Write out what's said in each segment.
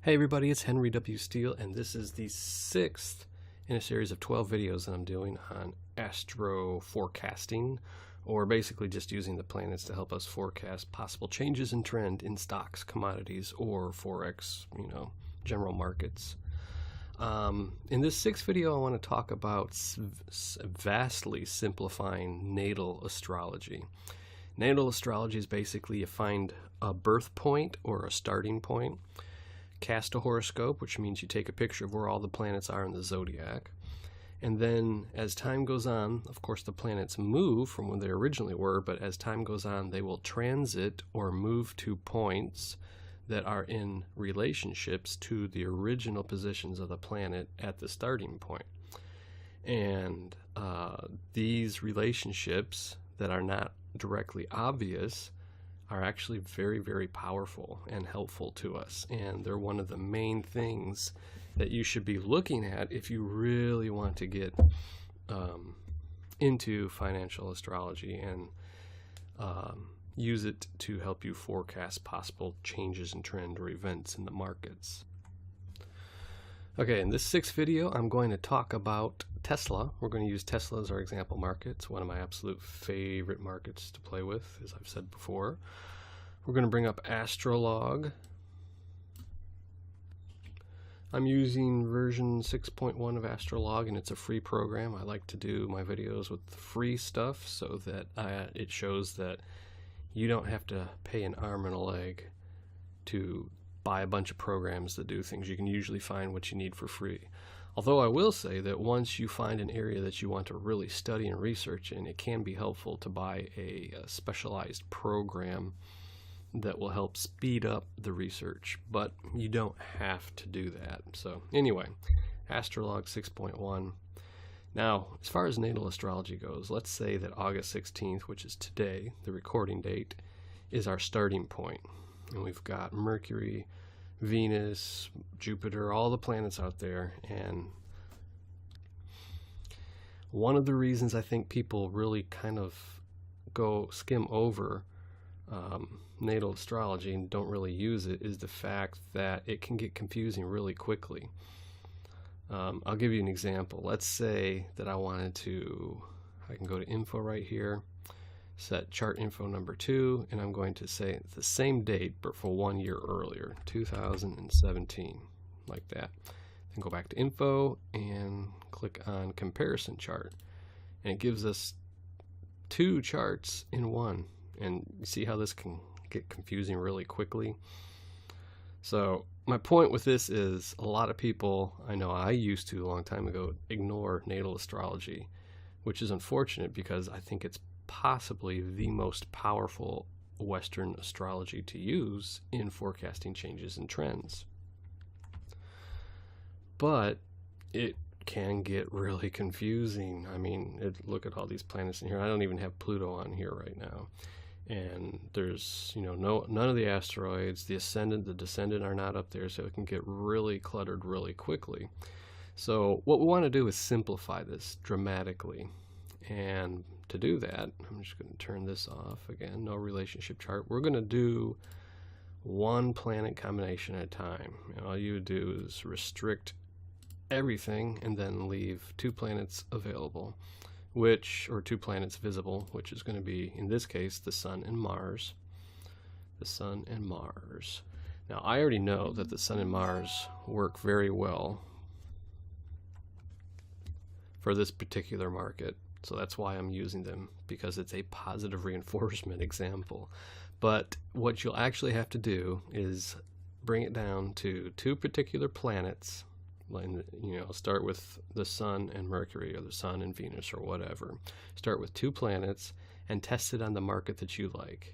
Hey everybody, it's Henry W. Steele, and this is the 6th in a series of 12 videos that I'm doing on astro forecasting, or basically just using the planets to help us forecast possible changes in trend in stocks, commodities, or forex, general markets. In this 6th video, I want to talk about vastly simplifying natal astrology. Natal astrology is basically you find a birth point or a starting point, cast a horoscope, which means you take a picture of where all the planets are in the zodiac, and then as time goes on, of course the planets move from where they originally were, but as time goes on they will transit or move to points that are in relationships to the original positions of the planet at the starting point. And these relationships that are not directly obvious are actually very, very powerful and helpful to us. And they're one of the main things that you should be looking at if you really want to get into financial astrology and use it to help you forecast possible changes in trend or events in the markets. Okay, in this 6th video, I'm going to talk about Tesla. We're going to use Tesla as our example market. It's one of my absolute favorite markets to play with, as I've said before. We're going to bring up Astrolog. I'm using version 6.1 of Astrolog, and it's a free program. I like to do my videos with free stuff so that it shows that you don't have to pay an arm and a leg to buy a bunch of programs that do things. You can usually find what you need for free. Although I will say that once you find an area that you want to really study and research in, it can be helpful to buy a specialized program that will help speed up the research, but you don't have to do that. So anyway, Astrolog 6.1. Now, as far as natal astrology goes, let's say that August 16th, which is today, the recording date, is our starting point. And we've got Mercury, Venus, Jupiter, all the planets out there. And one of the reasons I think people really kind of skim over natal astrology and don't really use it is the fact that it can get confusing really quickly. I'll give you an example. Let's say that I can go to info right here, set chart info number 2, and I'm going to say it's the same date but for 1 year earlier, 2017, like that. Then go back to info and click on comparison chart, and it gives us 2 charts in one. And you see how this can get confusing really quickly. So my point with this is a lot of people, I know I used to a long time ago, ignore natal astrology, which is unfortunate because I think it's possibly the most powerful Western astrology to use in forecasting changes and trends. But it can get really confusing. I mean, look at all these planets in here. I don't even have Pluto on here right now. And there's, none of the asteroids, the ascendant, the descendant are not up there, so it can get really cluttered really quickly. So what we want to do is simplify this dramatically. And to do that, I'm just going to turn this off again, no relationship chart. We're going to do one planet combination at a time. And all you would do is restrict everything and then leave 2 planets available, or 2 planets visible, which is going to be, in this case, the Sun and Mars. The Sun and Mars. Now, I already know that the Sun and Mars work very well for this particular market, so that's why I'm using them, because it's a positive reinforcement example. But what you'll actually have to do is bring it down to 2 particular planets. Start with the Sun and Mercury, or the Sun and Venus, or whatever. Start with 2 planets and test it on the market that you like.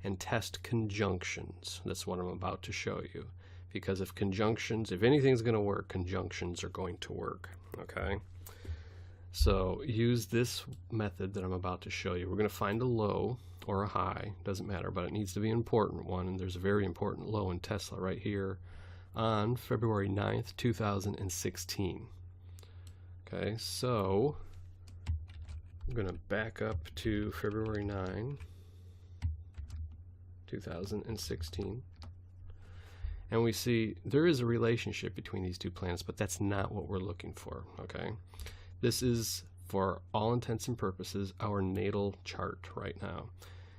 And test conjunctions. That's what I'm about to show you. Because if anything's going to work, conjunctions are going to work. Okay? So use this method that I'm about to show you. We're going to find a low or a high. Doesn't matter, but it needs to be an important one. And there's a very important low in Tesla right here on February 9th, 2016. Okay, so I'm going to back up to February 9, 2016. And we see there is a relationship between these two planets, but that's not what we're looking for, okay? This is, for all intents and purposes, our natal chart right now.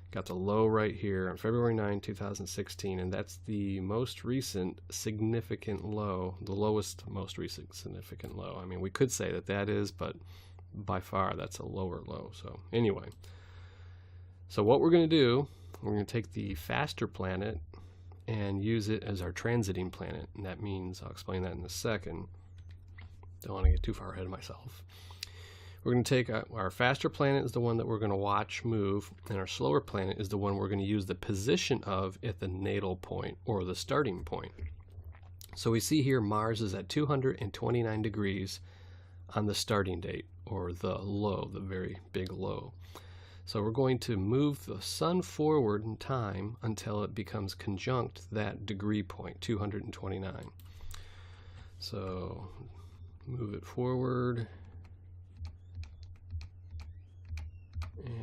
Got the low right here on February 9, 2016, and that's the most recent significant low, the lowest most recent significant low. I mean, we could say that that is, but by far that's a lower low. So anyway, so what we're going to do, we're going to take the faster planet and use it as our transiting planet, and that means, I'll explain that in a second, don't want to get too far ahead of myself. We're going to take our faster planet is the one that we're going to watch move, and our slower planet is the one we're going to use the position of at the natal point or the starting point. So we see here Mars is at 229 degrees on the starting date, or the low, the very big low. So we're going to move the sun forward in time until it becomes conjunct that degree point, 229. So move it forward.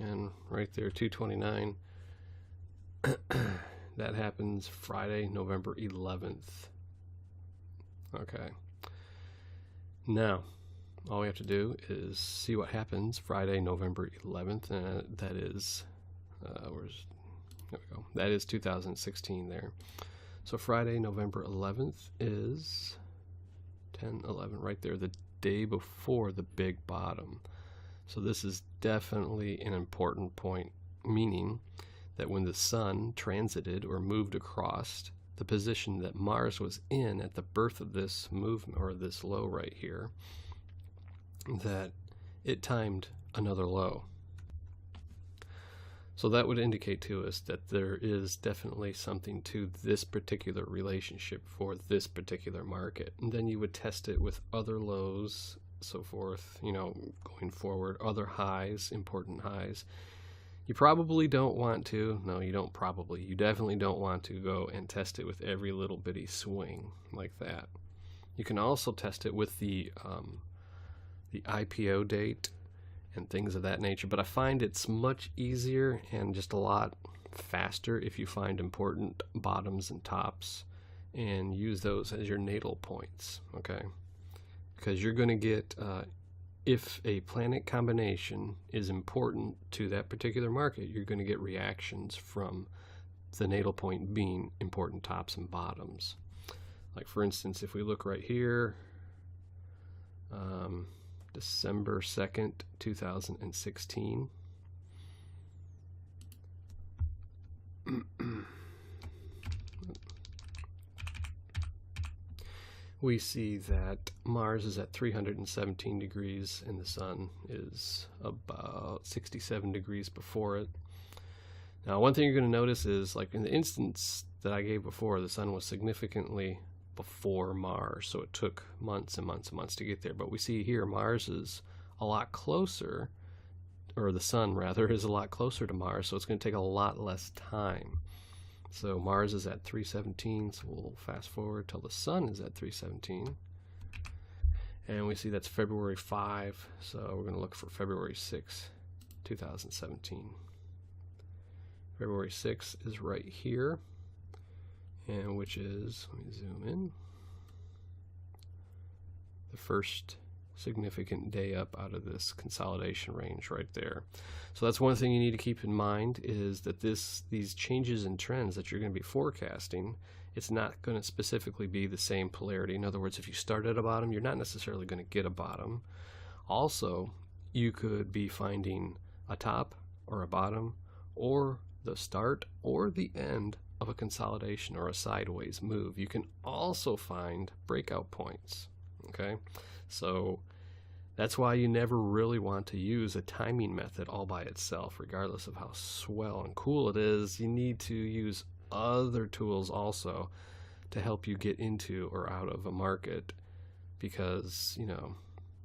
And right there, 229. That happens Friday, November 11th. Okay. Now, all we have to do is see what happens Friday, November 11th. And that is, there we go. That is 2016 there. So Friday, November 11th is 10/11, right there, the day before the big bottom. So this is definitely an important point, meaning that when the sun transited or moved across the position that Mars was in at the birth of this movement, or this low right here, that it timed another low. So that would indicate to us that there is definitely something to this particular relationship for this particular market. And then you would test it with other lows, so forth, you know, going forward, other highs, important highs. You probably don't want to, no, you don't probably, you definitely don't want to go and test it with every little bitty swing like that. You can also test it with the IPO date and things of that nature, but I find it's much easier and just a lot faster if you find important bottoms and tops and use those as your natal points, okay? Because you're going to get, if a planet combination is important to that particular market, you're going to get reactions from the natal point being important tops and bottoms. Like for instance, if we look right here, December 2nd, 2016. We see that Mars is at 317 degrees and the sun is about 67 degrees before it. Now, one thing you're going to notice is, like in the instance that I gave before, the sun was significantly before Mars, so it took months and months and months to get there. But we see here Mars is a lot closer, or the sun rather, is a lot closer to Mars, so it's going to take a lot less time. So Mars is at 317, so we'll fast forward till the sun is at 317. And we see that's February 5, so we're going to look for February 6, 2017. February 6 is right here, and which is, let me zoom in, the first significant day up out of this consolidation range right there. So that's one thing you need to keep in mind, is that these changes in trends that you're going to be forecasting, it's not going to specifically be the same polarity. In other words, if you start at a bottom, you're not necessarily going to get a bottom. Also, you could be finding a top or a bottom, or the start or the end of a consolidation or a sideways move. You can also find breakout points, okay? So that's why you never really want to use a timing method all by itself, regardless of how swell and cool it is. You need to use other tools also to help you get into or out of a market, because, you know,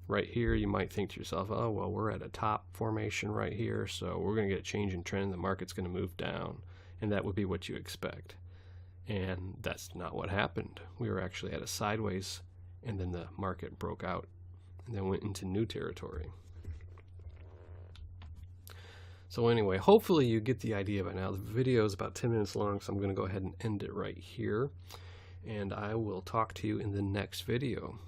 right here you might think to yourself, oh, well, we're at a top formation right here, so we're going to get a change in trend, the market's going to move down, and that would be what you expect. And that's not what happened. We were actually at a sideways, and then the market broke out and then went into new territory. So anyway, hopefully you get the idea by now. The video is about 10 minutes long, so I'm going to go ahead and end it right here. and I will talk to you in the next video.